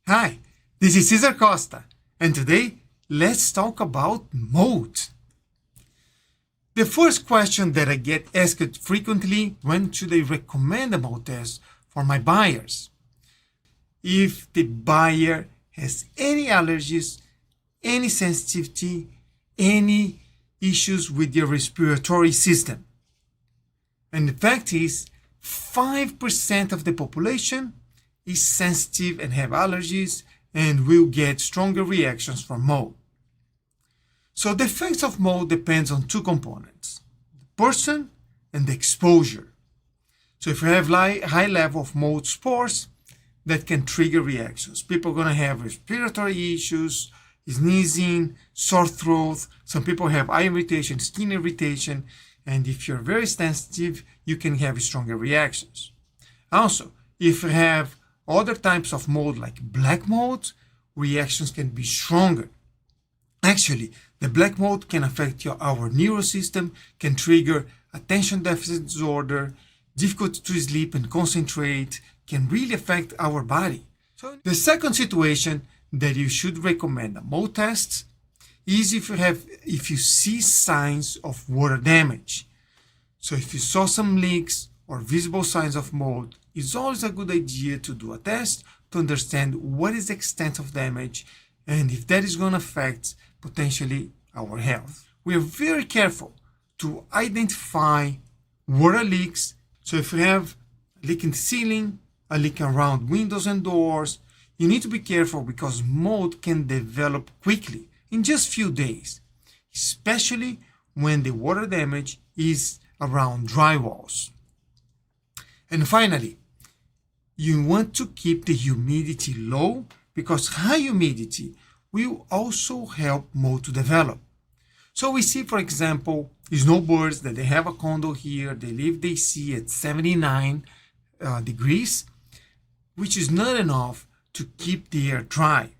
Hi, this is Cesar Costa, and today let's talk about mold. The first question that I get asked frequently: when should I recommend a mold test for my buyers? If the buyer has any allergies, any sensitivity, any issues with their respiratory system. And the fact is, 5% of the population is sensitive and have allergies and will get stronger reactions from mold. So the effects of mold depends on two components: the person and the exposure. So if you have high level of mold spores, that can trigger reactions. People are going to have respiratory issues, sneezing, sore throat. Some people have eye irritation, skin irritation, and if you're very sensitive, you can have stronger reactions. Also, if you have other types of mold like black mold, reactions can be stronger. Actually, the black mold can affect our nervous system, can trigger attention deficit disorder, difficulty to sleep and concentrate, can really affect our body. So the second situation that you should recommend a mold test is if you see signs of water damage. So if you saw some leaks or visible signs of mold, it's always a good idea to do a test to understand what is the extent of damage and if that is going to affect potentially our health. We are very careful to identify water leaks. So if you have a leak in the ceiling, a leak around windows and doors, you need to be careful because mold can develop quickly in just few days, especially when the water damage is around drywalls. And finally, you want to keep the humidity low because high humidity will also help mold to develop. So we see, for example, snowbirds that they have a condo here, they leave the AC at 79 degrees, which is not enough to keep the air dry.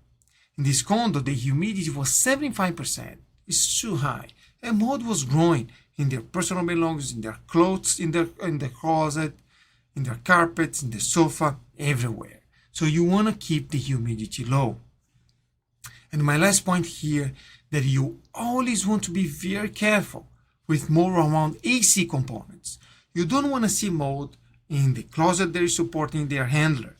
In this condo, the humidity was 75%. It's too high. And mold was growing in their personal belongings, in their clothes, in the closet, in their carpets, in the sofa, everywhere. So you want to keep the humidity low. And my last point here, that you always want to be very careful with mold around AC components. You don't want to see mold in the closet that is supporting their handler,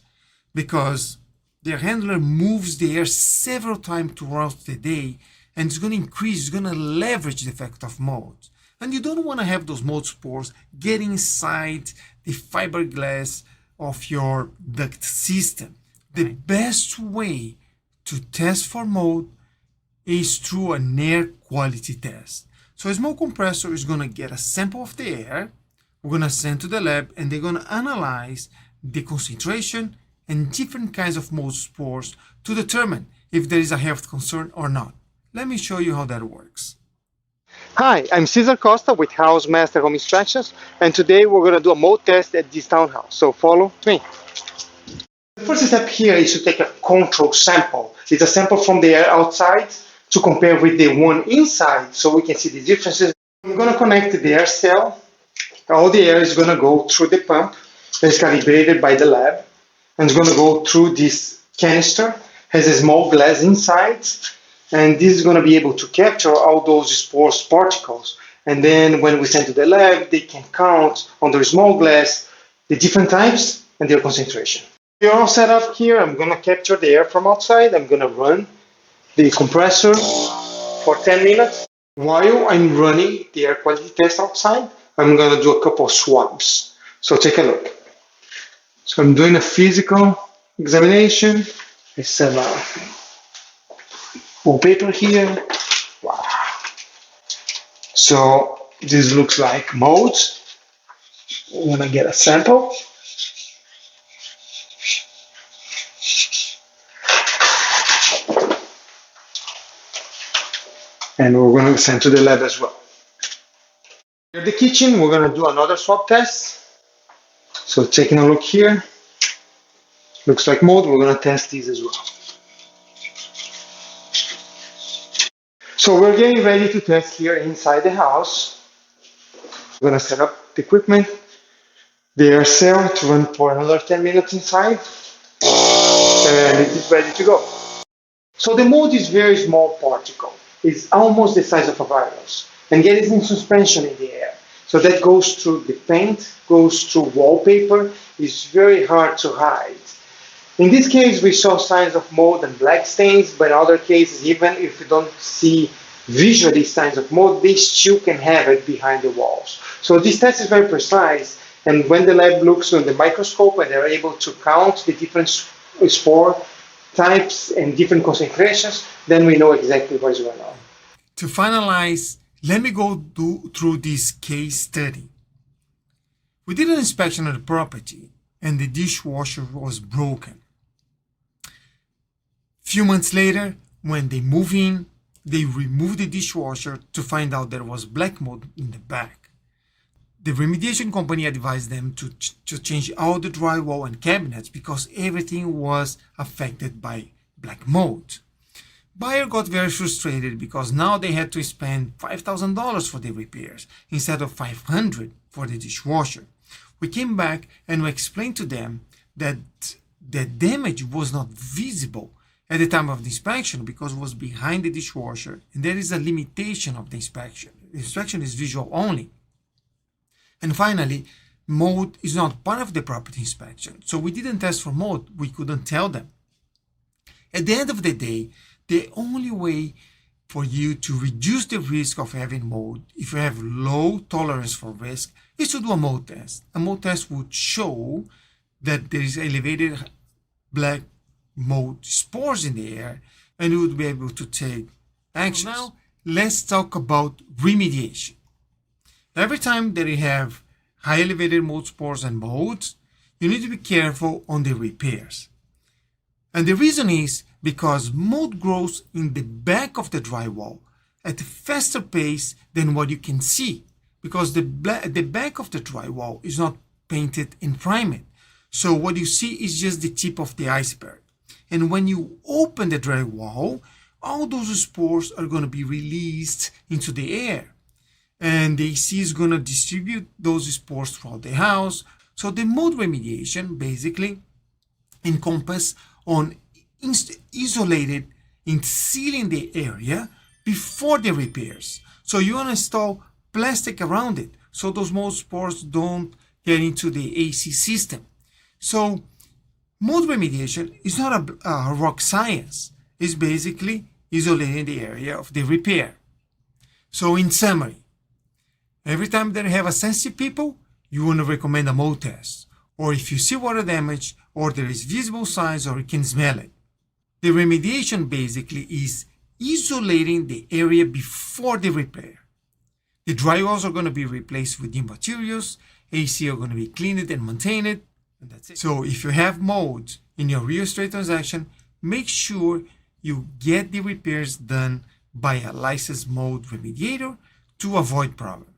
because their handler moves the air several times throughout the day, and it's going to increase, it's going to leverage the effect of mold. And you don't want to have those mold spores getting inside the fiberglass of your duct system. The best way to test for mold is through an air quality test. So a smoke compressor is going to get a sample of the air, we're going to send to the lab, and they're going to analyze the concentration and different kinds of mold spores to determine if there is a health concern or not. Let me show you how that works. Hi, I'm Cesar Costa with HouseMaster Home Instructions, and today we're going to do a mold test at this townhouse, so follow me. The first step here is to take a control sample. It's a sample from the air outside to compare with the one inside so we can see the differences. I'm going to connect the air cell. All the air is going to go through the pump that's calibrated by the lab, and it's going to go through this canister, has a small glass inside, and this is going to be able to capture all those spores particles. And then when we send to the lab, they can count on their small glass the different types and their concentration. We're all set up here. I'm going to capture the air from outside. I'm going to run the compressor for 10 minutes. While I'm running the air quality test outside, I'm going to do a couple of swabs. So take a look. So I'm doing a physical examination. I have a wallpaper here. Wow. So this looks like mold. I'm going to get a sample. And we're going to send to the lab as well. In the kitchen, we're going to do another swab test. So taking a look here, looks like mold. We're going to test these as well. So we're getting ready to test here inside the house. We're going to set up the equipment, the air cell to run for another 10 minutes inside. And and it's ready to go. So the mold is very small particle. It's almost the size of a virus and gets in suspension in the air. So that goes through the paint, goes through wallpaper. It's very hard to hide. In this case, we saw signs of mold and black stains, but in other cases, even if you don't see visually signs of mold, they still can have it behind the walls. So this test is very precise, and when the lab looks on the microscope and they're able to count the different spore types and different concentrations, then we know exactly what is going on. To finalize, let me go through this case study. We did an inspection of the property and the dishwasher was broken. Few months later, when they move in, they remove the dishwasher to find out there was black mold in the back. The remediation company advised them to change all the drywall and cabinets because everything was affected by black mold. Buyer got very frustrated because now they had to spend $5,000 for the repairs instead of $500 for the dishwasher. We came back and we explained to them that the damage was not visible at the time of the inspection because it was behind the dishwasher, and there is a limitation of the inspection. The inspection is visual only. And finally, mold is not part of the property inspection, so we didn't test for mold. We couldn't tell them. At the end of the day, the only way for you to reduce the risk of having mold, if you have low tolerance for risk, is to do a mold test. A mold test would show that there is elevated black mold spores in the air, and you would be able to take action. Now, let's talk about remediation. Every time that you have high elevated mold spores and molds, you need to be careful on the repairs. And the reason is because mold grows in the back of the drywall at a faster pace than what you can see, because the back of the drywall is not painted and primed. So what you see is just the tip of the iceberg. And when you open the drywall, all those spores are going to be released into the air. And the AC is going to distribute those spores throughout the house. So the mold remediation basically encompasses on isolated and sealing the area before the repairs. So you want to install plastic around it so those mold spores don't get into the AC system. So mold remediation is not a rock science. It's basically isolating the area of the repair. So in summary, every time that you have a sensitive pimple, you want to recommend a mold test. Or if you see water damage, or there is visible signs, or you can smell it. The remediation basically is isolating the area before the repair. The drywalls are going to be replaced with new materials, AC are going to be cleaned and maintained, and that's it. So if you have mold in your real estate transaction, make sure you get the repairs done by a licensed mold remediator to avoid problems.